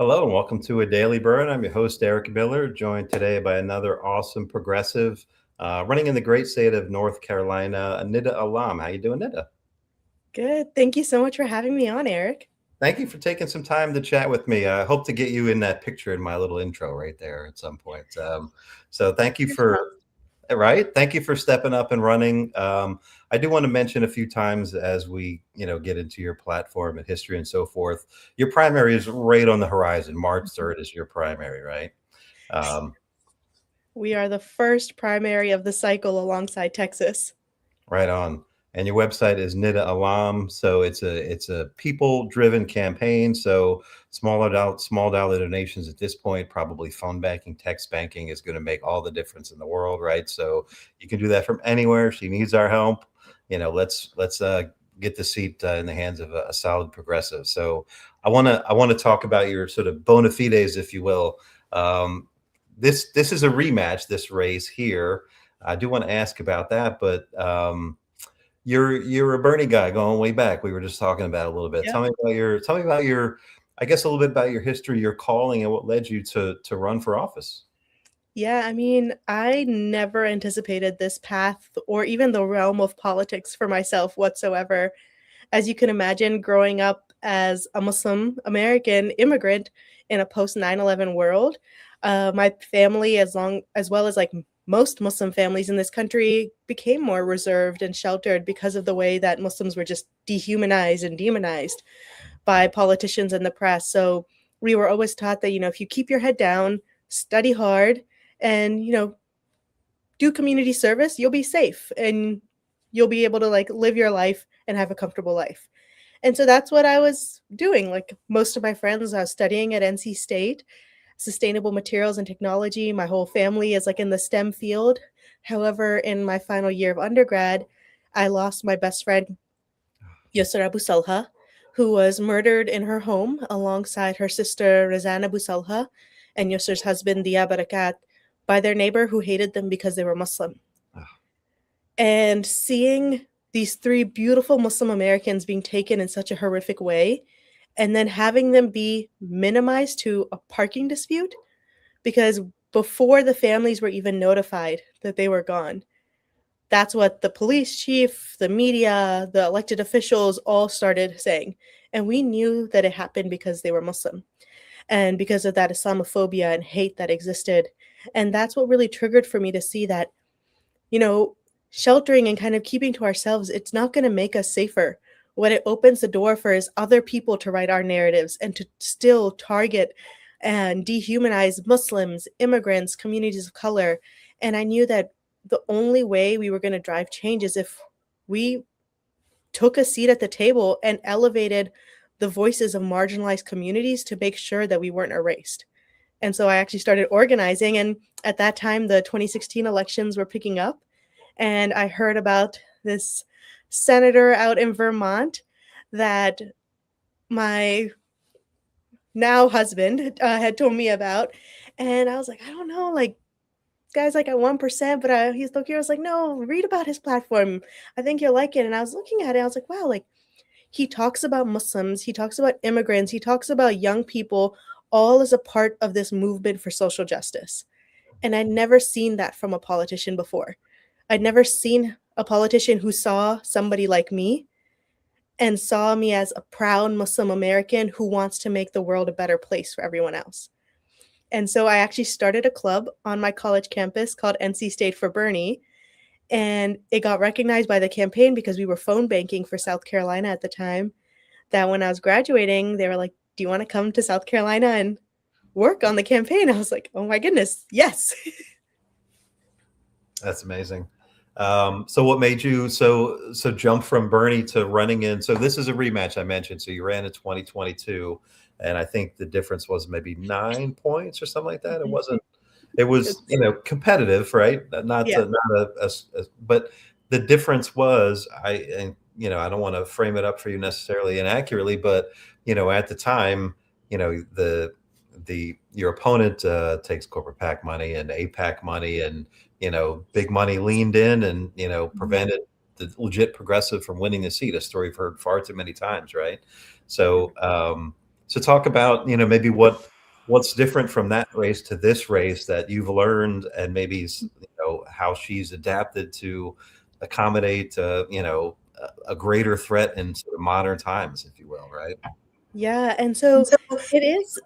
Hello and welcome to A Daily Burn. I'm your host, Eric Miller, joined today by another awesome progressive running in the great state of North Carolina, Nida Allam. How you doing, Nida? Good. Thank you so much for having me on, Eric. Thank you for taking some time to chat with me. I hope to get you in that picture in my little intro right there at some point. So thank you Here's for one. right. Thank you for stepping up and running. I do want to mention a few times as we, get into your platform and history and so forth. Your primary is right on the horizon. March 3rd is your primary, right? Um, We are the first primary of the cycle alongside Texas. Right on. And your website is Nida Alam. So it's a people driven campaign. So small dollar donations at this point, probably phone banking, text banking is going to make all the difference in the world, right? So you can do that from anywhere. She needs our help. Let's get the seat in the hands of a solid progressive. So I want to talk about your sort of bona fides, if you will. Um, this is a rematch. This race here. I do want to ask about that, but you're a Bernie guy going way back. We were just talking about it a little bit. Yep. Tell me about your I guess a little bit about your history, your calling, and what led you to run for office. Yeah, I never anticipated this path or even the realm of politics for myself whatsoever. As you can imagine, growing up as a Muslim American immigrant in a post 9/11 world, my family, as well as like most Muslim families in this country, became more reserved and sheltered because of the way that Muslims were just dehumanized and demonized by politicians and the press. So we were always taught that, if you keep your head down, study hard, and, do community service, you'll be safe and you'll be able to like live your life and have a comfortable life. And so that's what I was doing. Like most of my friends, I was studying at NC State, sustainable materials and technology. My whole family is like in the STEM field. However, in my final year of undergrad, I lost my best friend, Yusra Abu Salha, who was murdered in her home alongside her sister Razan Abu Salha and Yusra's husband Dia Barakat by their neighbor who hated them because they were Muslim. And seeing these three beautiful Muslim Americans being taken in such a horrific way, and then having them be minimized to a parking dispute because before the families were even notified that they were gone, that's what the police chief, the media, the elected officials all started saying. And we knew that it happened because they were Muslim and because of that Islamophobia and hate that existed. And that's what really triggered for me to see that, you know, sheltering and kind of keeping to ourselves, it's not going to make us safer. What it opens the door for is other people to write our narratives and to still target and dehumanize Muslims, immigrants, communities of color. And I knew that the only way we were going to drive change is if we took a seat at the table and elevated the voices of marginalized communities to make sure that we weren't erased. And so I actually started organizing. And at that time, the 2016 elections were picking up. And I heard about this senator out in Vermont that my now husband had told me about. And I was like, I don't know, like, guy's like at 1%, but he's look here. I was like, no, read about his platform. I think you'll like it. And I was looking at it. I was like, wow, like he talks about Muslims, he talks about immigrants, he talks about young people, all as a part of this movement for social justice. And I'd never seen that from a politician before. I'd never seen a politician who saw somebody like me and saw me as a proud Muslim American who wants to make the world a better place for everyone else. And so I actually started a club on my college campus called NC State for Bernie. And it got recognized by the campaign because we were phone banking for South Carolina at the time. That when I was graduating, they were like, do you want to come to South Carolina and work on the campaign? I was like, oh my goodness, yes. That's amazing. So what made you jump from Bernie to running in? So this is a rematch I mentioned. So you ran in 2022, and I think the difference was maybe 9 points or something like that. It wasn't. It was It's, competitive, right? yeah. But the difference was I don't want to frame it up for you necessarily inaccurately, but at the time, the your opponent takes corporate PAC money and AIPAC money, and big money leaned in and prevented the legit progressive from winning the seat. A story we've heard far too many times, right? So So talk about, maybe what's different from that race to this race that you've learned, and maybe how she's adapted to accommodate, a greater threat in sort of modern times, if you will, right? Yeah, and so it is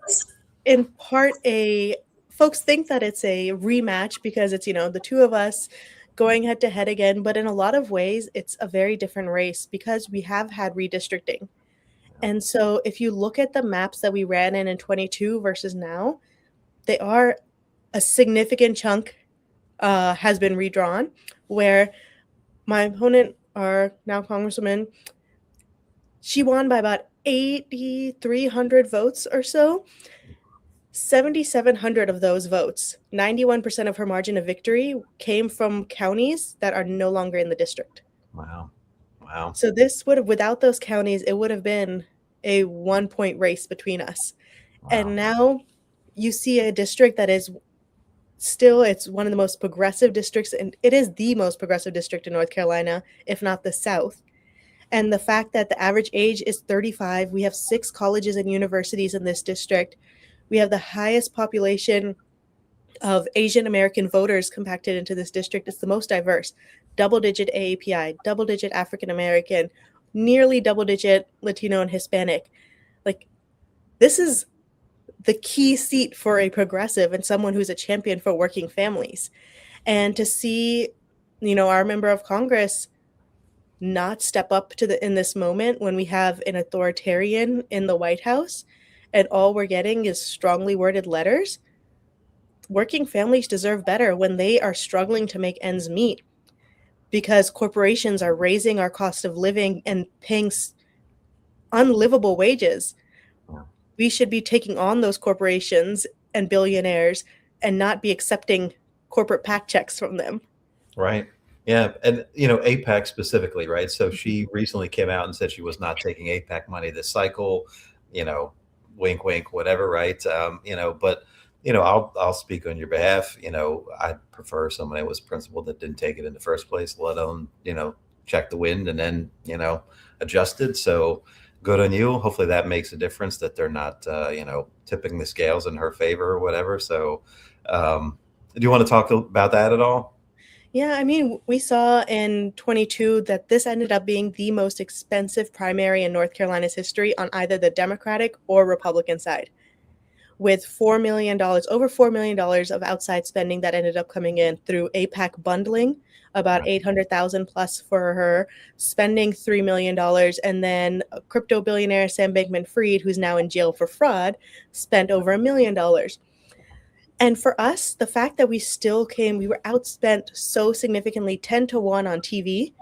in part a folks think that it's a rematch because it's, the two of us going head to head again, but in a lot of ways it's a very different race because we have had redistricting. And so if you look at the maps that we ran in 22 versus now, they are a significant chunk has been redrawn, where my opponent, our now Congresswoman, she won by about 8,300 votes or so. 7,700 of those votes, 91% of her margin of victory, came from counties that are no longer in the district. Wow. Wow. So this would have, without those counties, it would have been a 1-point race between us. Wow. And now you see a district that is still, it's one of the most progressive districts, and it is the most progressive district in North Carolina, if not the South. And the fact that the average age is 35, we have 6 colleges and universities in this district. We have the highest population of Asian American voters compacted into this district. It's the most diverse. Double-digit AAPI, double-digit African American, nearly double-digit Latino and Hispanic. Like, this is the key seat for a progressive and someone who's a champion for working families. And to see, our member of Congress not step up to in this moment when we have an authoritarian in the White House and all we're getting is strongly worded letters. Working families deserve better when they are struggling to make ends meet because corporations are raising our cost of living and paying unlivable wages. We should be taking on those corporations and billionaires and not be accepting corporate PAC checks from them. Right. Yeah. And, AIPAC specifically, right? So she recently came out and said she was not taking AIPAC money this cycle, wink, wink, whatever, right? But, I'll speak on your behalf. I prefer somebody that was principled that didn't take it in the first place, let alone, check the wind and then, adjusted. So good on you. Hopefully that makes a difference, that they're not, tipping the scales in her favor or whatever. So do you want to talk about that at all? Yeah, I mean, we saw in 22 that this ended up being the most expensive primary in North Carolina's history on either the Democratic or Republican side, with $4 million, over $4 million of outside spending that ended up coming in through AIPAC bundling, about 800,000 plus for her, spending $3 million, and then crypto billionaire Sam Bankman-Fried, who's now in jail for fraud, spent over $1 million. And for us, the fact that we were outspent so significantly, 10-1 on TV,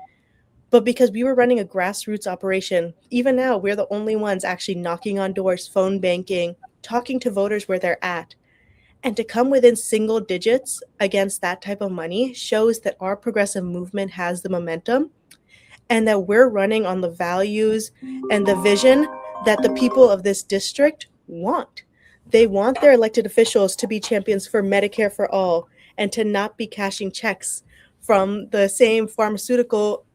but because we were running a grassroots operation, even now, we're the only ones actually knocking on doors, phone banking, talking to voters where they're at. And to come within single digits against that type of money shows that our progressive movement has the momentum and that we're running on the values and the vision that the people of this district want. They want their elected officials to be champions for Medicare for all and to not be cashing checks from the same pharmaceutical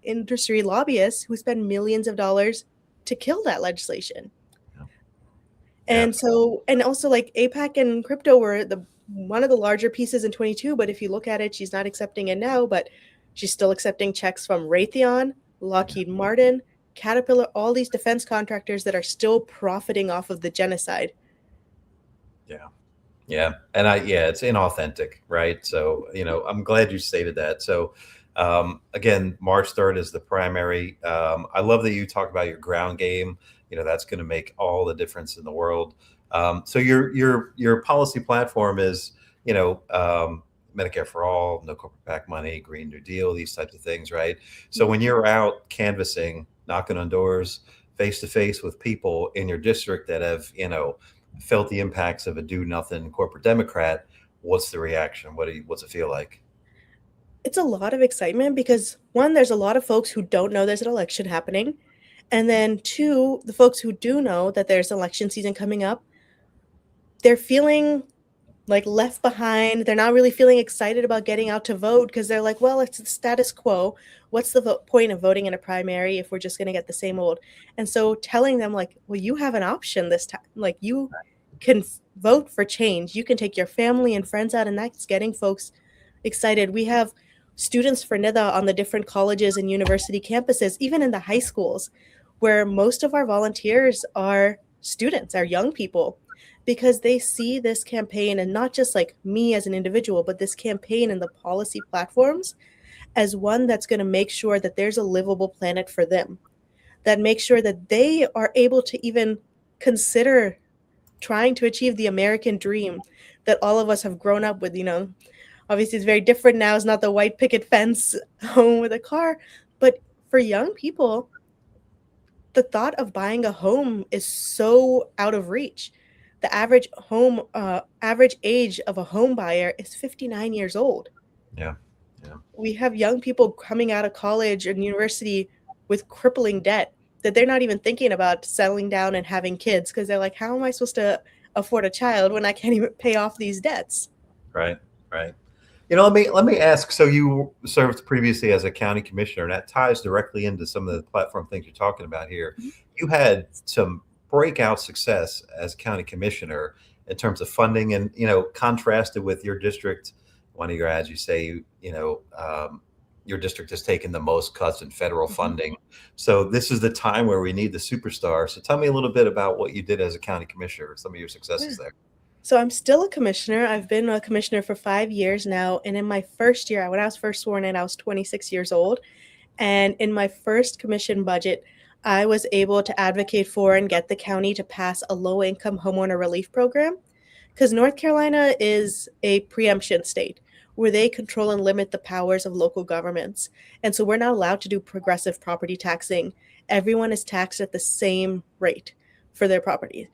industry lobbyists who spend millions of dollars to kill that legislation. And so, and also like AIPAC and crypto were one of the larger pieces in 22, but if you look at it, she's not accepting it now, but she's still accepting checks from Raytheon, Lockheed Martin, Caterpillar, all these defense contractors that are still profiting off of the genocide. Yeah. Yeah. And it's inauthentic, right? So, I'm glad you stated that. So, again, March 3rd is the primary. I love that you talk about your ground game. That's going to make all the difference in the world. So your policy platform is, Medicare for all, no corporate PAC money, Green New Deal, these types of things, right? So when you're out canvassing, knocking on doors, face to face with people in your district that have, felt the impacts of a do nothing corporate Democrat, what's the reaction? What's it feel like? It's a lot of excitement because one, there's a lot of folks who don't know there's an election happening. And then two, the folks who do know that there's election season coming up, they're feeling like left behind. They're not really feeling excited about getting out to vote because they're like, well, it's the status quo. What's the point of voting in a primary if we're just going to get the same old? And so telling them, like, well, you have an option this time. Like, you can vote for change. You can take your family and friends out, and that's getting folks excited. We have students for Nida on the different colleges and university campuses, even in the high schools, where most of our volunteers are students, are young people, because they see this campaign, and not just like me as an individual, but this campaign and the policy platforms as one that's going to make sure that there's a livable planet for them, that makes sure that they are able to even consider trying to achieve the American dream that all of us have grown up with. Obviously it's very different now. It's not the white picket fence home with a car, but for young people, the thought of buying a home is so out of reach. The average age of a home buyer is 59 years old. Yeah. Yeah. We have young people coming out of college and university with crippling debt that they're not even thinking about settling down and having kids because they're like, how am I supposed to afford a child when I can't even pay off these debts? Right. Right. Let me ask. So you served previously as a county commissioner, and that ties directly into some of the platform things you're talking about here. You had some breakout success as county commissioner in terms of funding, and contrasted with your district. One of your ads, you say, your district has taken the most cuts in federal funding. So this is the time where we need the superstar. So tell me a little bit about what you did as a county commissioner, some of your successes there. So I'm still a commissioner. I've been a commissioner for 5 years now. And in my first year, when I was first sworn in, I was 26 years old. And in my first commission budget, I was able to advocate for and get the county to pass a low-income homeowner relief program, because North Carolina is a preemption state where they control and limit the powers of local governments. And so we're not allowed to do progressive property taxing. Everyone is taxed at the same rate for their property.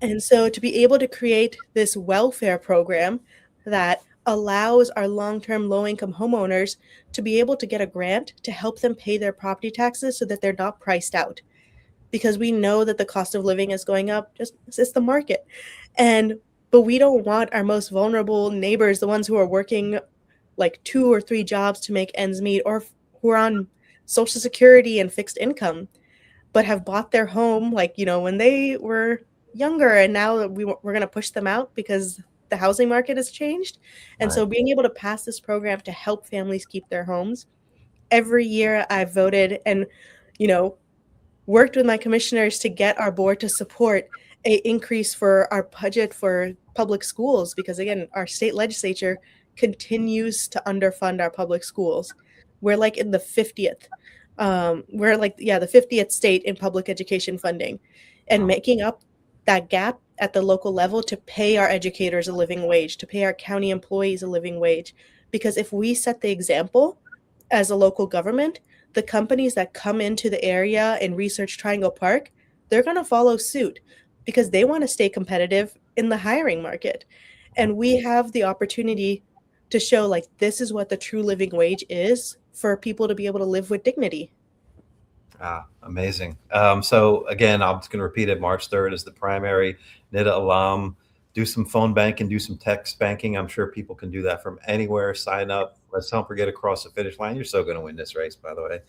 And so to be able to create this welfare program that allows our long-term low-income homeowners to be able to get a grant to help them pay their property taxes so that they're not priced out. Because we know that the cost of living is going up, it's the market. But we don't want our most vulnerable neighbors, the ones who are working like 2 or 3 jobs to make ends meet, or who are on Social Security and fixed income, but have bought their home when they were younger, and now we're going to push them out because the housing market has changed. And so being able to pass this program to help families keep their homes. Every year I've voted and worked with my commissioners to get our board to support a increase for our budget for public schools, because again, our state legislature continues to underfund our public schools. We're like in the 50th. The 50th state in public education funding, and making up that gap at the local level to pay our educators a living wage, to pay our county employees a living wage. Because if we set the example as a local government, the companies that come into the area in Research Triangle Park, they're going to follow suit because they want to stay competitive in the hiring market. And we have the opportunity to show this is what the true living wage is for people to be able to live with dignity. Amazing. So again, I'm just going to repeat it. March 3rd is the primary. Nida Allam. Do some phone banking, do some text banking. I'm sure people can do that from anywhere. Sign up. Let's help her get across the finish line. You're so going to win this race, by the way.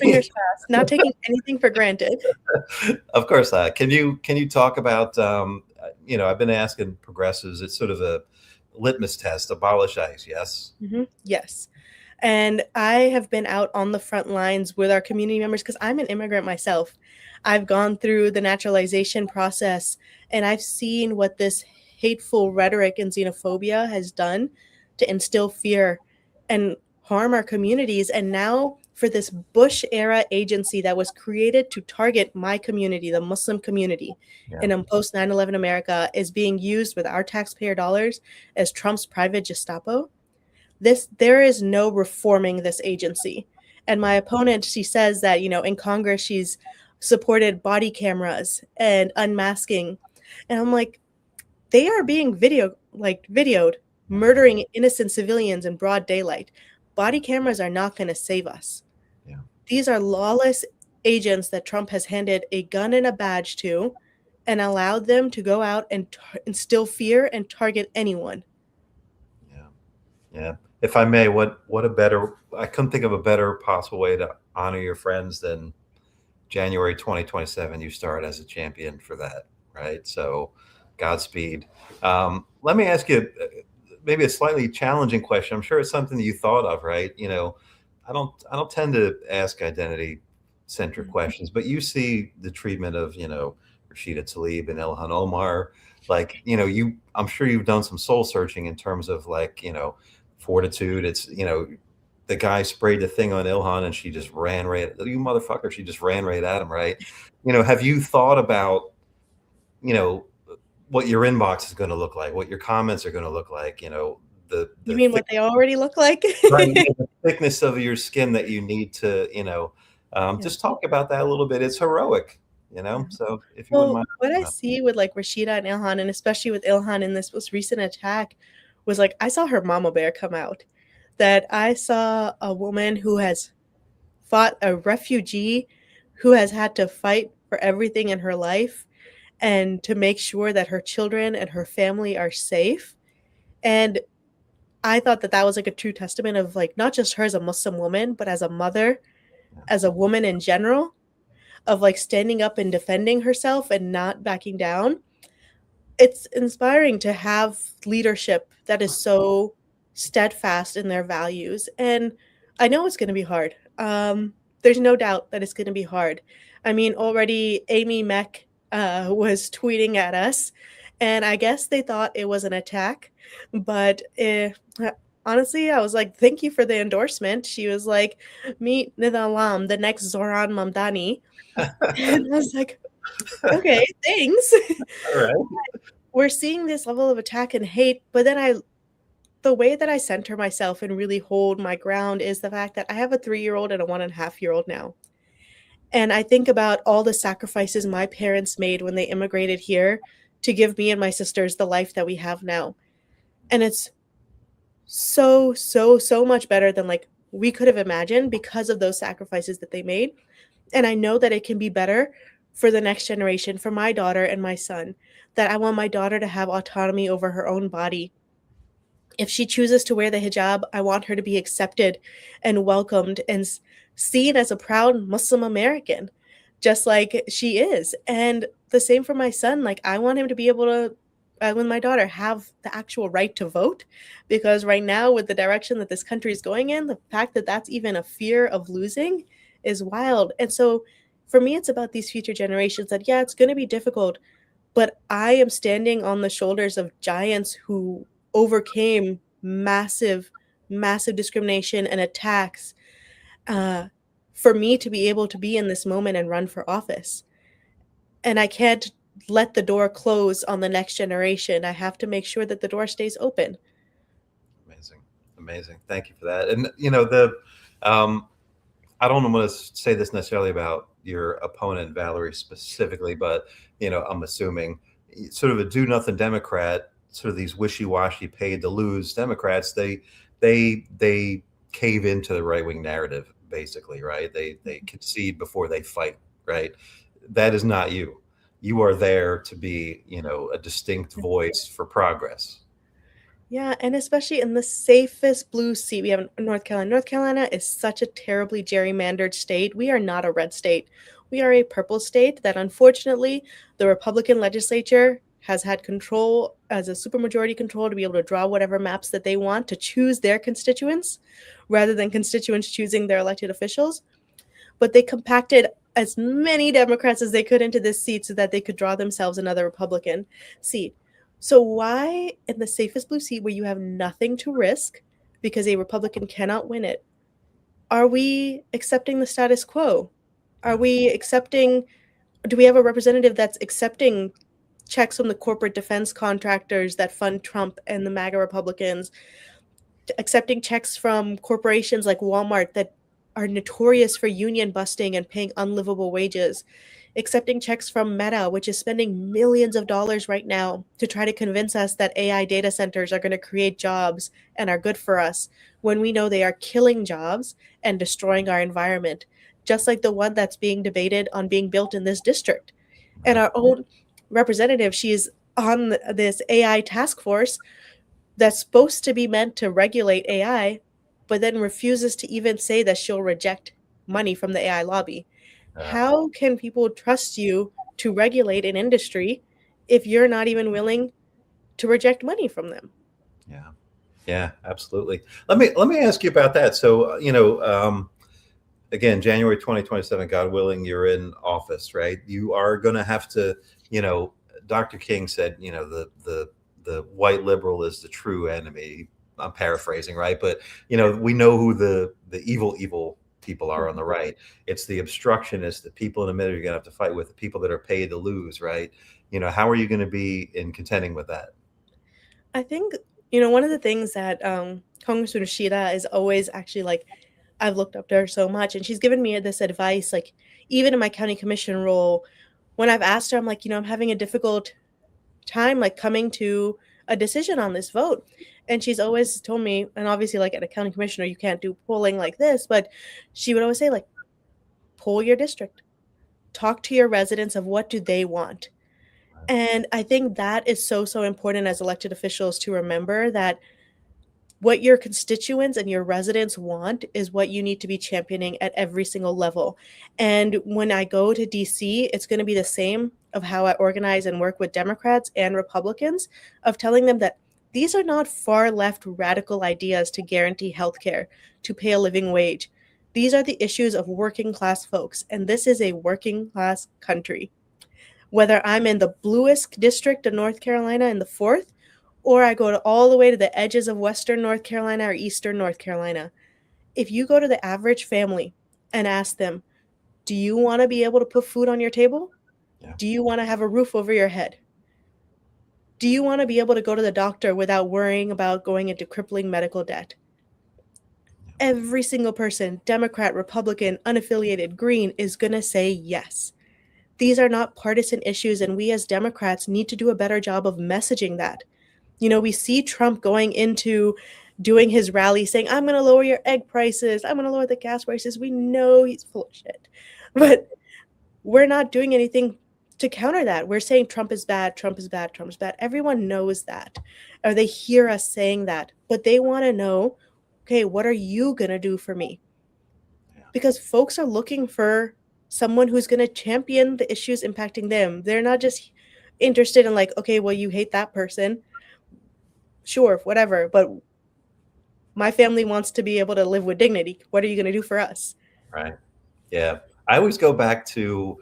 Fingers crossed. Not taking anything for granted. Of course not. Can you talk about, I've been asking progressives, it's sort of a litmus test, abolish ICE, yes? Yes. And I have been out on the front lines with our community members because I'm an immigrant myself. I've gone through the naturalization process, and I've seen what this hateful rhetoric and xenophobia has done to instill fear and harm our communities. And now for this Bush era agency that was created to target my community, the Muslim community, in a post 9/11 America, is being used with our taxpayer dollars as Trump's private Gestapo. There is no reforming this agency. And my opponent, she says that, in Congress, she's supported body cameras and unmasking. And I'm like, they are being videoed, murdering innocent civilians in broad daylight. Body cameras are not going to save us. These are lawless agents that Trump has handed a gun and a badge to, and allowed them to go out and instill fear and target anyone. Yeah. Yeah. If I may, what a better, I couldn't think of a better possible way to honor your friends than January 2027. You start as a champion for that, right? So Godspeed. Let me ask you maybe a slightly challenging question. I'm sure it's something that you thought of, right? I don't tend to ask identity centric questions, but you see the treatment of, Rashida Tlaib and Ilhan Omar. Like, I'm sure you've done some soul searching in terms of like, fortitude. It's, the guy sprayed the thing on Ilhan and she just ran right, you motherfucker, she just ran right at him, right? Have you thought about, you know, what your inbox is going to look like, what your comments are going to look like, You the mean what they already look like? right, the thickness of your skin that you need to, Yeah. just talk about that a little bit. It's heroic, Yeah. so if you wouldn't Well, mind. what I see with like Rashida and Ilhan, and especially with Ilhan in this most recent attack, was like I saw her mama bear come out. That I saw a woman who has fought, a refugee who has had to fight for everything in her life and to make sure that her children and her family are safe. And I thought that that was like a true testament of like not just her as a Muslim woman, but as a mother, as a woman in general, of like standing up and defending herself and not backing down. It's inspiring to have leadership that is so steadfast in their values. And I know it's going to be hard. There's no doubt that it's going to be hard. I mean, already Amy Meck was tweeting at us, and I guess they thought it was an attack. But honestly, I was like, thank you for the endorsement. She was like, meet Nida Allam, the next Zoran Mamdani. And I was like, okay, thanks. All right. We're seeing this level of attack and hate, but then the way that I center myself and really hold my ground is the fact that I have a 3-year-old and a 1.5-year-old now. And I think about all the sacrifices my parents made when they immigrated here to give me and my sisters the life that we have now. And it's so, so, so much better than like we could have imagined because of those sacrifices that they made. And I know that it can be better for the next generation, for my daughter and my son, that I want my daughter to have autonomy over her own body. If she chooses to wear the hijab, I want her to be accepted and welcomed and seen as a proud Muslim American, just like she is. And the same for my son. Like, I want him to be able to, with my daughter, have the actual right to vote. Because right now, with the direction that this country is going in, the fact that that's even a fear of losing is wild. And so for me, it's about these future generations that, yeah, it's going to be difficult, but I am standing on the shoulders of giants who overcame massive, massive discrimination and attacks for me to be able to be in this moment and run for office. And I can't let the door close on the next generation. I have to make sure that the door stays open. Amazing. Amazing. Thank you for that. And, I don't want to say this necessarily about your opponent, Valerie, specifically, but, I'm assuming sort of a do nothing Democrat, sort of these wishy-washy paid to lose Democrats, they cave into the right-wing narrative, basically, right? They concede before they fight, right? That is not you. You are there to be, a distinct voice for progress. Yeah, and especially in the safest blue seat we have in North Carolina. North Carolina is such a terribly gerrymandered state. We are not a red state. We are a purple state that unfortunately the Republican legislature has had control as a supermajority control to be able to draw whatever maps that they want to choose their constituents rather than constituents choosing their elected officials. But they compacted as many Democrats as they could into this seat so that they could draw themselves another Republican seat. So why in the safest blue seat where you have nothing to risk because a Republican cannot win it, are we accepting the status quo? Are we accepting, do we have a representative that's accepting checks from the corporate defense contractors that fund Trump and the MAGA Republicans, accepting checks from corporations like Walmart that are notorious for union busting and paying unlivable wages, accepting checks from Meta, which is spending millions of dollars right now to try to convince us that AI data centers are going to create jobs and are good for us, when we know they are killing jobs and destroying our environment, just like the one that's being debated on being built in this district. And our own representative. She's on this AI task force that's supposed to be meant to regulate AI, but then refuses to even say that she'll reject money from the AI lobby. Yeah. How can people trust you to regulate an industry if you're not even willing to reject money from them? Yeah. Yeah, absolutely. Let me ask you about that. So, again, January 2027, God willing, you're in office, right? You are going to have to, you know, Dr. King said, the white liberal is the true enemy. I'm paraphrasing, right? But we know who the evil people are on the right. It's the obstructionists, the people in the middle you're going to have to fight with, the people that are paid to lose, right? How are you going to be in contending with that? I think, one of the things that Congresswoman Shida is always actually like, I've looked up to her so much, and she's given me this advice, like, even in my county commission role, when I've asked her, I'm like, I'm having a difficult time, like, coming to a decision on this vote. And she's always told me, and obviously, like, at a county commissioner, you can't do polling like this, but she would always say, like, poll your district, talk to your residents of what do they want. And I think that is so, so important as elected officials to remember that what your constituents and your residents want is what you need to be championing at every single level. And when I go to DC, it's going to be the same of how I organize and work with Democrats and Republicans, of telling them that these are not far left radical ideas to guarantee healthcare, to pay a living wage. These are the issues of working class folks, and this is a working class country. Whether I'm in the bluest district of North Carolina in the fourth, or I go all the way to the edges of Western North Carolina or Eastern North Carolina, if you go to the average family and ask them, do you want to be able to put food on your table? Yeah. Do you want to have a roof over your head? Do you want to be able to go to the doctor without worrying about going into crippling medical debt? Every single person, Democrat, Republican, unaffiliated, Green, is going to say yes. These are not partisan issues, and we as Democrats need to do a better job of messaging that. We see Trump going into doing his rally saying, I'm going to lower your egg prices, I'm going to lower the gas prices. We know he's full of shit. But we're not doing anything to counter that. We're saying Trump is bad, Trump is bad, Trump is bad. Everyone knows that. Or they hear us saying that. But they want to know, okay, what are you going to do for me? Because folks are looking for someone who's going to champion the issues impacting them. They're not just interested in, like, okay, well, you hate that person. Sure, whatever. But my family wants to be able to live with dignity. What are you going to do for us? Right. Yeah. I always go back to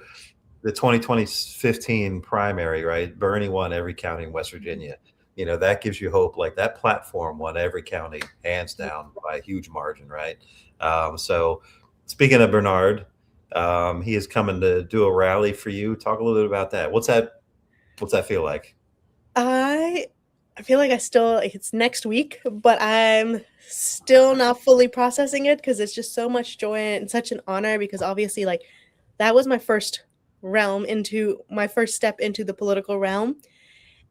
the 2015 primary, right? Bernie won every county in West Virginia. That gives you hope. Like, that platform won every county, hands down, by a huge margin, right? So, speaking of Bernard, he is coming to do a rally for you. Talk a little bit about that. What's that feel like? I feel like it's next week, but I'm still not fully processing it because it's just so much joy and such an honor, because obviously, like, that was my first step into the political realm.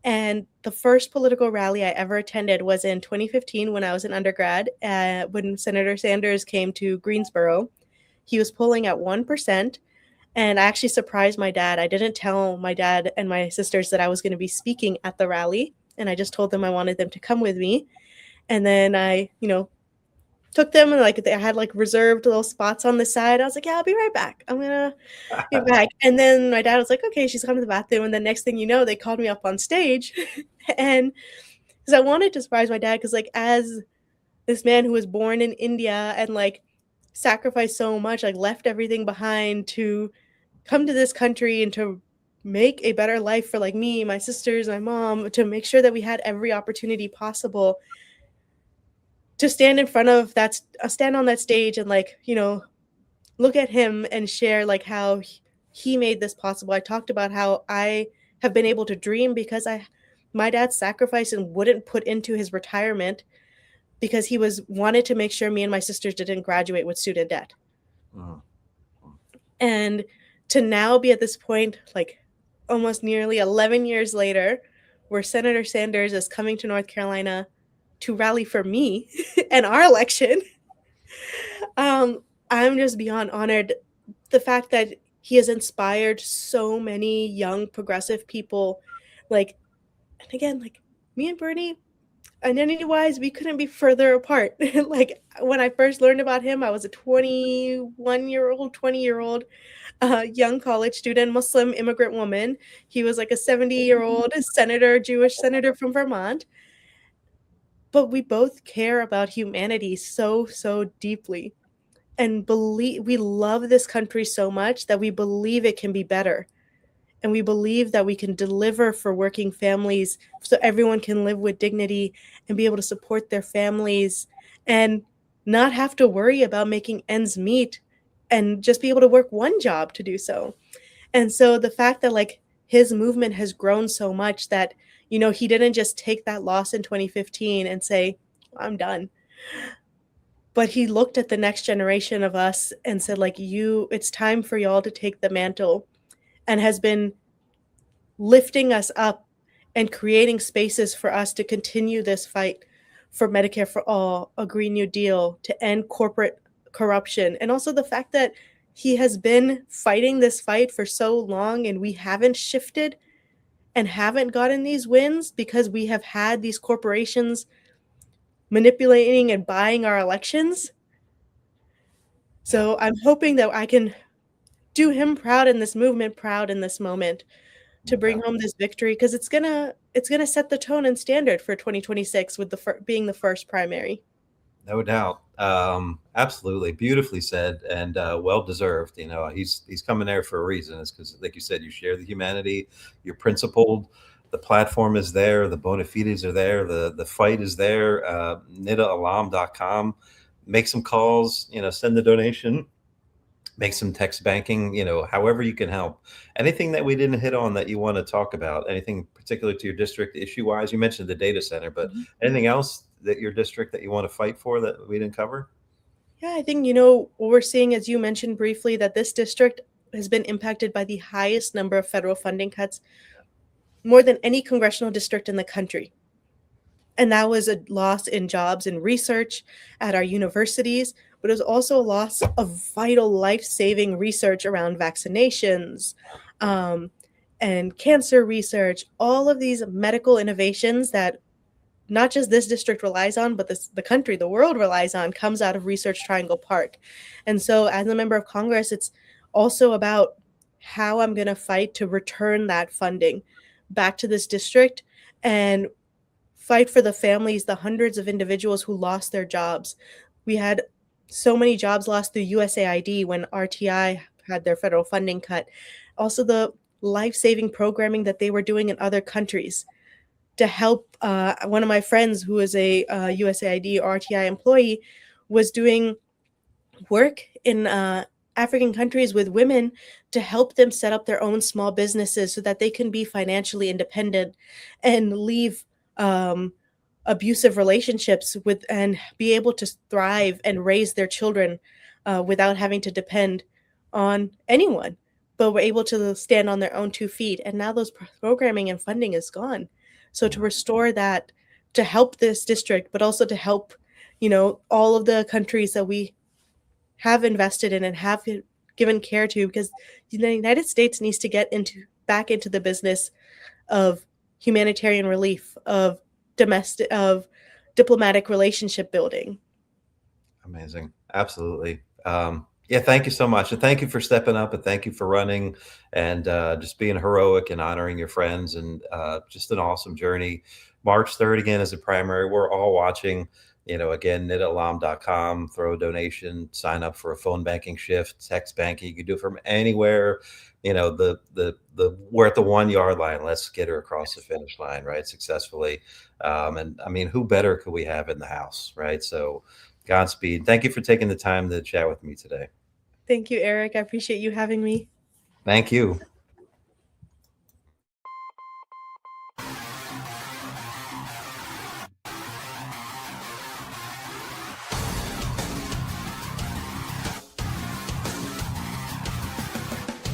And the first political rally I ever attended was in 2015 when I was an undergrad, when Senator Sanders came to Greensboro. He was polling at 1%. And I actually surprised my dad. I didn't tell my dad and my sisters that I was going to be speaking at the rally. And I just told them I wanted them to come with me. And then I, took them, and like they had like reserved little spots on the side. I was like, yeah, I'll be right back. I'm gonna be back. And then my dad was like, okay, she's gone to the bathroom. And the next thing you know, they called me up on stage. And because I wanted to surprise my dad, because like, as this man who was born in India and like sacrificed so much, like left everything behind to come to this country and to make a better life for like me, my sisters, my mom, to make sure that we had every opportunity possible, to stand on that stage and like, look at him and share like how he made this possible. I talked about how I have been able to dream because my dad sacrificed and wouldn't put into his retirement because he wanted to make sure me and my sisters didn't graduate with student debt. Mm. And to now be at this point, like almost nearly 11 years later, where Senator Sanders is coming to North Carolina to rally for me and our election, I'm just beyond honored. The fact that he has inspired so many young progressive people. Like, and again, like me and Bernie, identity wise, we couldn't be further apart. Like when I first learned about him, I was a 21-year-old, 20-year-old young college student, Muslim immigrant woman. He was like a 70-year-old senator, Jewish senator from Vermont. But we both care about humanity so, so deeply, and believe we love this country so much that we believe it can be better. And we believe that we can deliver for working families so everyone can live with dignity and be able to support their families and not have to worry about making ends meet and just be able to work one job to do so. And so the fact that like his movement has grown so much that, he didn't just take that loss in 2015 and say, I'm done. But he looked at the next generation of us and said, like, it's time for y'all to take the mantle, and has been lifting us up and creating spaces for us to continue this fight for Medicare for all, a Green New Deal, to end corporate corruption. And also the fact that he has been fighting this fight for so long and we haven't shifted and haven't gotten these wins because we have had these corporations manipulating and buying our elections. So I'm hoping that I can do him proud and this movement proud in this moment to bring home this victory, because it's gonna set the tone and standard for 2026 with being the first primary. No doubt. Absolutely. Beautifully said, and well deserved. He's coming there for a reason. It's because, like you said, you share the humanity, you're principled, the platform is there, the bona fides are there, the fight is there. NidaAllam.com. Make some calls, send the donation, make some text banking, however you can help. Anything that we didn't hit on that you want to talk about, anything particular to your district issue wise? You mentioned the data center, but anything else that your district that you want to fight for that we didn't cover? Yeah, I think, what we're seeing, as you mentioned briefly, that this district has been impacted by the highest number of federal funding cuts, more than any congressional district in the country. And that was a loss in jobs and research at our universities, but it was also a loss of vital life-saving research around vaccinations, and cancer research, all of these medical innovations that not just this district relies on, but the country, the world relies on, comes out of Research Triangle Park. And so as a member of Congress, it's also about how I'm going to fight to return that funding back to this district and fight for the families, the hundreds of individuals who lost their jobs. We had so many jobs lost through USAID when RTI had their federal funding cut. Also the life-saving programming that they were doing in other countries to help. One of my friends who is a USAID or RTI employee was doing work in African countries with women to help them set up their own small businesses so that they can be financially independent and leave abusive relationships with and be able to thrive and raise their children without having to depend on anyone, but were able to stand on their own 2 feet. And now those programming and funding is gone. So to restore that, to help this district, but also to help, all of the countries that we have invested in and have given care to, because the United States needs to get back into the business of humanitarian relief, of diplomatic relationship building. Amazing. Absolutely. Yeah, thank you so much. And thank you for stepping up, and thank you for running and just being heroic and honoring your friends, and just an awesome journey. March 3rd again is a primary. We're all watching. Again, NidaAllam.com, throw a donation, sign up for a phone banking shift, text banking. You can do it from anywhere. We're at the 1 yard line. Let's get her across the finish line, right? Successfully. And I mean, who better could we have in the house, right? So Godspeed. Thank you for taking the time to chat with me today. Thank you, Eric. I appreciate you having me. Thank you.